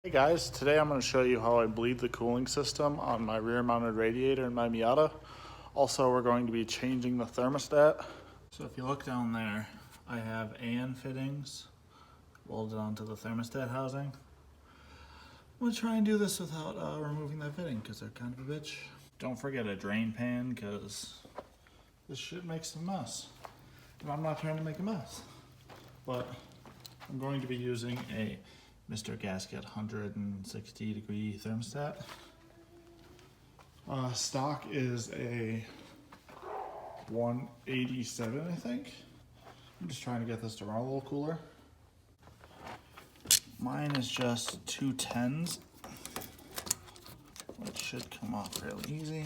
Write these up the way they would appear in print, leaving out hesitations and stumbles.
Hey guys, today I'm going to show you how I bleed the cooling system on my rear mounted radiator in my Miata. Also, we're going to be changing the thermostat. So if you look down there, I have AN fittings welded onto the thermostat housing. I'm going to try and do this without removing that fitting because they're kind of a bitch. Don't forget a drain pan because this shit makes a mess. And I'm not trying to make a mess. But I'm going to be using a Mr. Gasket 160 degree thermostat. Stock is a 187, I think. I'm just trying to get this to run a little cooler. Mine is just 210s, which should come off really easy.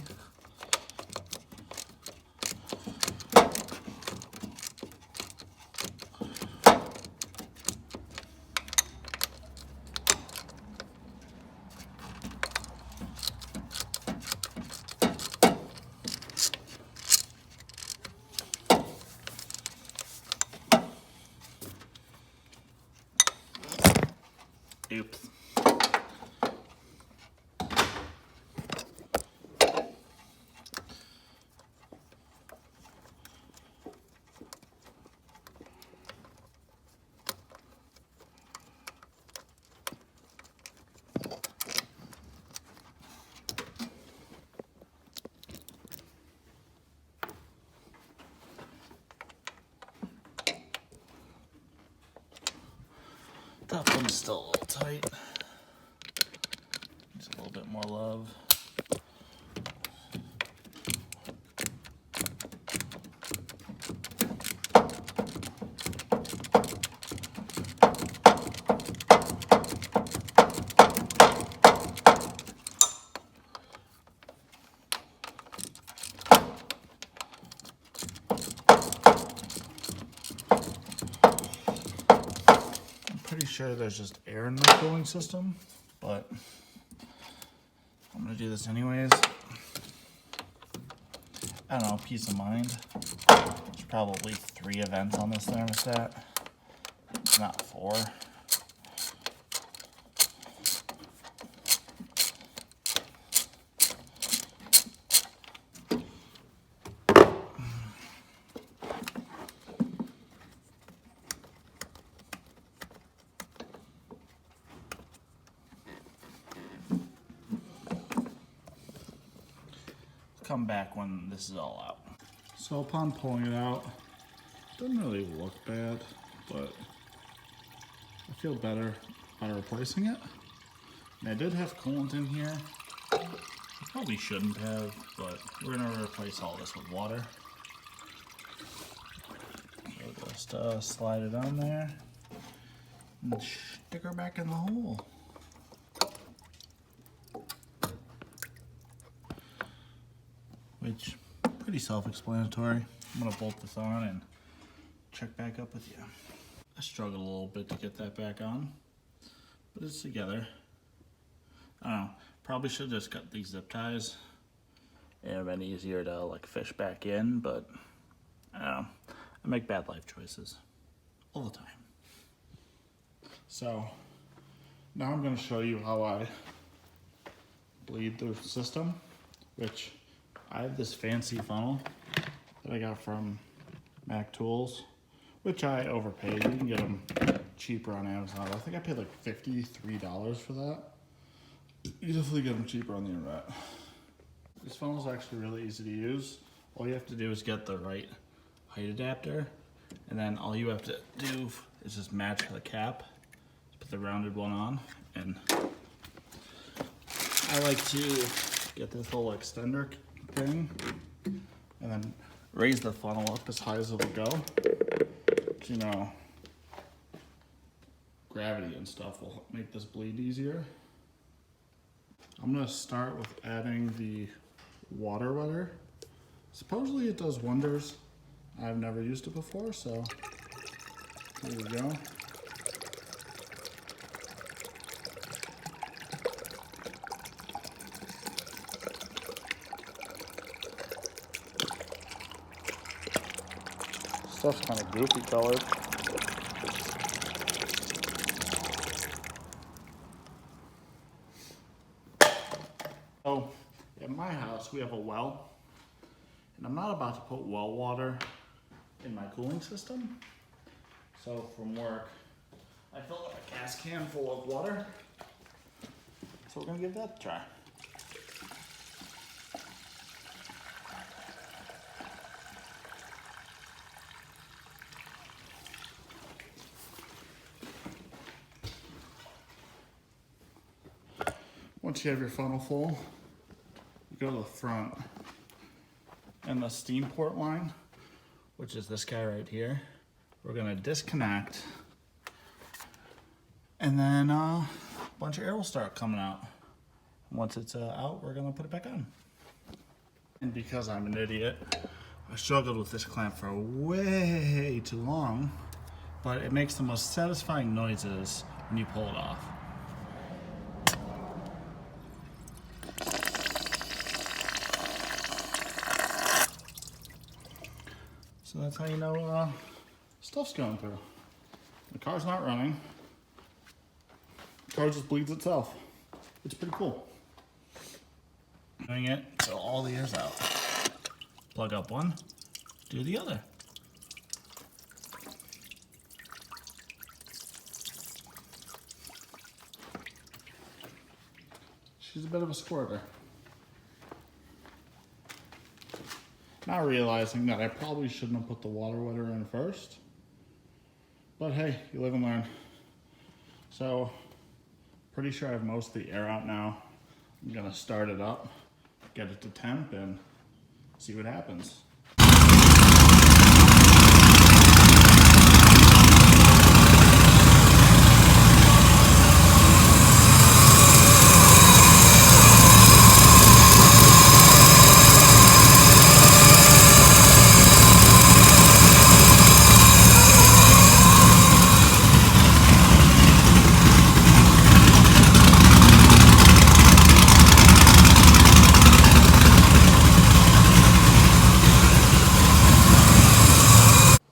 Oops. Top one's still a little tight. Just a little bit more love. Pretty sure there's just air in my cooling system, but I'm gonna do this anyways. I don't know, peace of mind. There's probably 3 events on this thermostat, not 4. Come back when this is all out. So upon pulling it out, it doesn't really look bad, but I feel better about replacing it. And I did have coolant in here. I probably shouldn't have, but we're gonna replace all this with water. So just slide it on there and stick her back in the hole. Which, pretty self-explanatory. I'm gonna bolt this on and check back up with you. I struggled a little bit to get that back on, but it's together. I don't know, probably should have just cut these zip ties. It would have been easier to like fish back in, but I don't know. I make bad life choices all the time. So now I'm gonna show you how I bleed the system, which I have this fancy funnel that I got from Mac Tools, which I overpaid. You can get them cheaper on Amazon. I think I paid like $53 for that. You definitely get them cheaper on the internet. This funnel is actually really easy to use. All you have to do is get the right height adapter, and then all you have to do is just match the cap. Put the rounded one on, and I like to get this little extender thing and then raise the funnel up as high as it will go. You know, gravity and stuff will make this bleed easier. I'm gonna start with adding the water wetter. Supposedly it does wonders. I've never used it before, so here we go. Stuff's kind of goofy colored. So at my house, we have a well, and I'm not about to put well water in my cooling system. So from work, I filled up a gas can full of water. So we're gonna give that a try. Once you have your funnel full, you go to the front and the steam port line, which is this guy right here, we're gonna disconnect, and then a bunch of air will start coming out. Once it's out, we're gonna put it back on. And because I'm an idiot, I struggled with this clamp for way too long, but it makes the most satisfying noises when you pull it off. So that's how you know stuff's going through. The car's not running. The car just bleeds itself. It's pretty cool. Doing it so all the air's out. Plug up one, do the other. She's a bit of a squirter. Now realizing that I probably shouldn't have put the water wetter in first. But hey, you live and learn. So, pretty sure I have most of the air out now. I'm gonna start it up, get it to temp, and see what happens.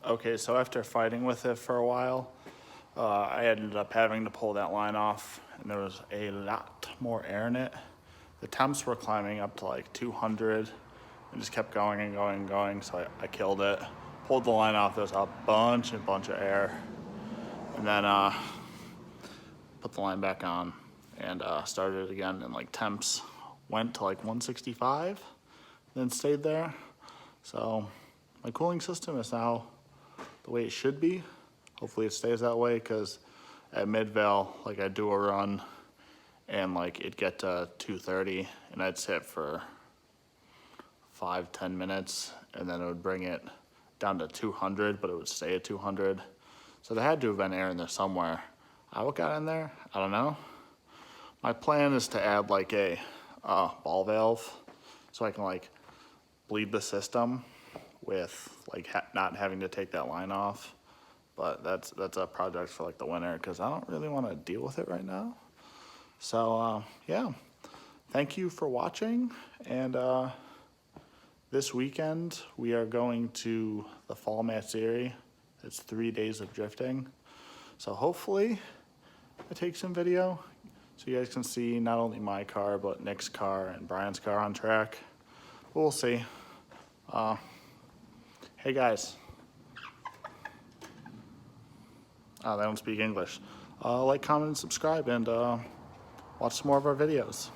Okay, so after fighting with it for a while, I ended up having to pull that line off, and there was a lot more air in it. The temps were climbing up to like 200 and just kept going and going and going, so I killed it. Pulled the line off, there was a bunch of air, and then put the line back on and started it again, and like temps went to like 165, then stayed there. So my cooling system is now the way it should be. Hopefully it stays that way, because at mid-val, like I'd do a run and like it'd get to 230 and I'd sit for 5-10 minutes, and then it would bring it down to 200, but it would stay at 200. So there had to have been air in there somewhere. What got in there? I don't know. My plan is to add like a ball valve so I can like bleed the system with like not having to take that line off. But that's a project for like the winter, because I don't really want to deal with it right now. So yeah, thank you for watching, and this weekend we are going to the Fall Matsuri. It's 3 days of drifting, so hopefully I take some video so you guys can see not only my car but Nick's car and Brian's car on track. We'll see. Hey guys. They don't speak English. Like, comment, and subscribe, and watch some more of our videos.